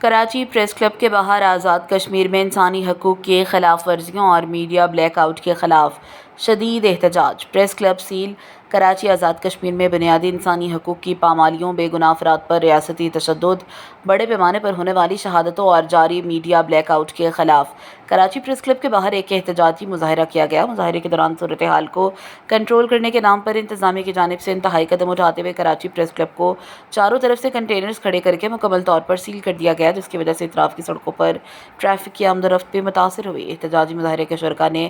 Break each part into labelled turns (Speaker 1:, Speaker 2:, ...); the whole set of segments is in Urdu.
Speaker 1: کراچی پریس کلب کے باہر آزاد کشمیر میں انسانی حقوق کی خلاف ورزیوں اور میڈیا بلیک آؤٹ کے خلاف شدید احتجاج۔ Press club cell Karachi Azad Kashmir میں بنیادی انسانی حقوق کی پامالیوں، بے گناہ افراد پر ریاستی تشدد، بڑے پیمانے پر ہونے والی شہادتوں اور جاری میڈیا بلیک آؤٹ کے خلاف کراچی پریس کلب کے باہر ایک احتجاجی مظاہرہ کیا گیا۔ مظاہرے کے دوران صورتحال کو کنٹرول کرنے کے نام پر انتظامیہ کی جانب سے انتہائی قدم اٹھاتے ہوئے کراچی پریس کلب کو چاروں طرف سے کنٹینرز کھڑے کر کے مکمل طور پر سیل کر دیا گیا، جس کی وجہ سے اطراف کی سڑکوں پر ٹریفک کی آمد و رفت بھی متاثر ہوئی۔ احتجاجی مظاہرے کے شرکاء نے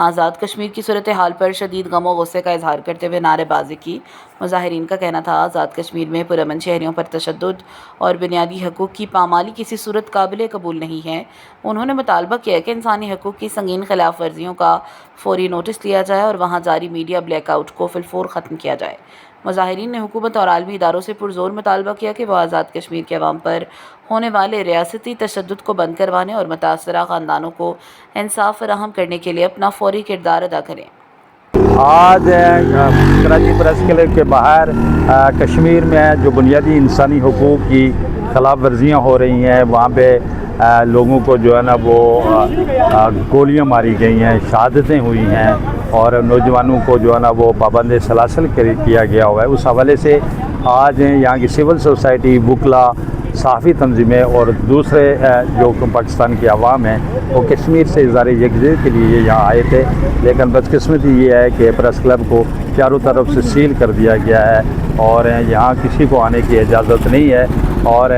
Speaker 1: آزاد کشمیر کی صورتحال پر شدید غم و غصے کا اظہار کرتے ہوئے نعرے بازی کی۔ مظاہرین کا کہنا تھا، آزاد کشمیر میں پرامن شہریوں پر تشدد اور بنیادی حقوق کی پامالی کسی صورت قابل قبول نہیں ہے۔ انہوں نے مطالبہ کیا کہ انسانی حقوق کی سنگین خلاف ورزیوں کا فوری نوٹس لیا جائے اور وہاں جاری میڈیا بلیک آؤٹ کو فی الفور ختم کیا جائے۔ مظاہرین نے حکومت اور عالمی اداروں سے پرزور مطالبہ کیا کہ وہ آزاد کشمیر کے عوام پر ہونے والے ریاستی تشدد کو بند کروانے اور متاثرہ خاندانوں کو انصاف فراہم کرنے کے لیے اپنا فوری کردار ادا کریں۔
Speaker 2: آج کراچی پریس کلب کے باہر کشمیر میں جو بنیادی انسانی حقوق کی خلاف ورزیاں ہو رہی ہیں، وہاں پہ لوگوں کو جو ہے نا وہ گولیاں ماری گئی ہیں، شہادتیں ہوئی ہیں اور نوجوانوں کو جو ہے نا وہ پابند سلاسل کیا گیا ہوا ہے۔ اس حوالے سے آج یہاں کی سول سوسائٹی، وکلا، صحافی تنظیمیں اور دوسرے جو پاکستان کے عوام ہیں وہ کشمیر سے اظہار یکجہتی کے لیے یہاں آئے تھے، لیکن بدقسمتی یہ ہے کہ پریس کلب کو چاروں طرف سے سیل کر دیا گیا ہے اور یہاں کسی کو آنے کی اجازت نہیں ہے اور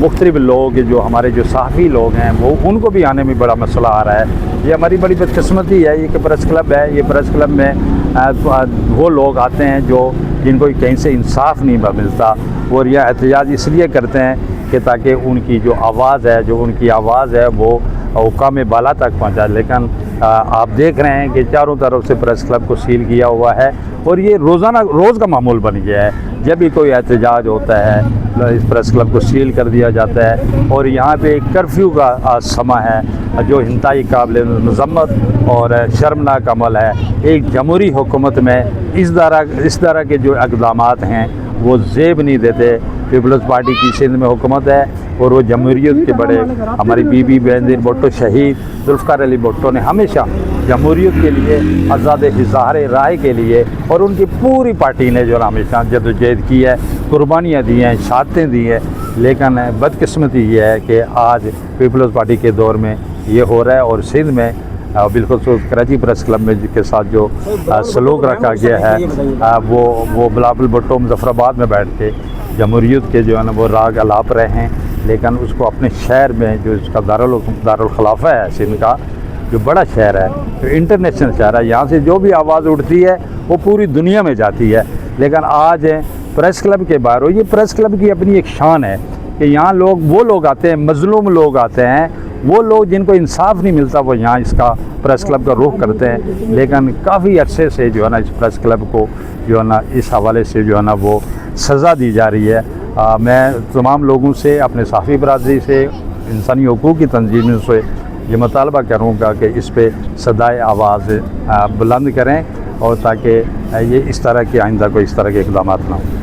Speaker 2: مختلف لوگ جو ہمارے جو صحافی لوگ ہیں وہ ان کو بھی آنے میں بڑا مسئلہ آ رہا ہے۔ یہ ہماری بڑی بدقسمتی ہے، یہ کہ پریس کلب ہے، یہ پریس کلب میں وہ لوگ آتے ہیں جن کو کہیں سے انصاف نہیں ملتا، اور یہ احتجاج اس لیے کرتے ہیں کہ تاکہ ان کی جو آواز ہے وہ حکام بالا تک پہنچا۔ لیکن آپ دیکھ رہے ہیں کہ چاروں طرف سے پریس کلب کو سیل کیا ہوا ہے اور یہ روز کا معمول بن گیا ہے۔ جب بھی کوئی احتجاج ہوتا ہے اس پریس کلب کو سیل کر دیا جاتا ہے، اور یہاں پہ ایک کرفیو کا سما ہے جو انتہائی قابل مذمت اور شرمناک عمل ہے۔ ایک جمہوری حکومت میں اس طرح کے جو اقدامات ہیں وہ زیب نہیں دیتے۔ پیپلز پارٹی کی سندھ میں حکومت ہے اور وہ جمہوریت کے بڑے ہماری بی بی بینظیر بھٹو شہید ذوالفقار علی بھٹو نے ہمیشہ جمہوریت کے لیے، آزاد اظہار رائے کے لیے، اور ان کی پوری پارٹی نے جو ہمیشہ جدوجہد کی ہے، قربانیاں دی ہیں، شہادتیں دی ہیں، لیکن بدقسمتی یہ ہے کہ آج پیپلز پارٹی کے دور میں یہ ہو رہا ہے اور سندھ میں بالخصوص کراچی پریس کلب میں کے ساتھ جو سلوک رکھا گیا ہے وہ بلاول بھٹو مظفر آباد میں بیٹھ کے جمہوریت کے جو ہے نا وہ راگ الاپ رہے ہیں، لیکن اس کو اپنے شہر میں جو اس کا دارالخلافہ ہے سندھ کا، جو بڑا شہر ہے، جو انٹرنیشنل شہر ہے، یہاں سے جو بھی آواز اٹھتی ہے وہ پوری دنیا میں جاتی ہے۔ لیکن آج پریس کلب کے باہر یہ پریس کلب کی اپنی ایک شان ہے کہ یہاں وہ لوگ آتے ہیں، مظلوم لوگ آتے ہیں، وہ لوگ جن کو انصاف نہیں ملتا وہ یہاں اس کا پریس کلب کا رخ کرتے ہیں۔ لیکن کافی عرصے سے جو ہے نا اس پریس کلب کو جو ہے نا اس حوالے سے جو ہے نا وہ سزا دی جا رہی ہے۔ میں تمام لوگوں سے، اپنے صحافی برادری سے، انسانی حقوق کی تنظیموں سے یہ مطالبہ کروں گا کہ اس پہ صدائے آواز بلند کریں اور تاکہ یہ اس طرح کے آئندہ کوئی اس طرح کے اقدامات نہ ہوں۔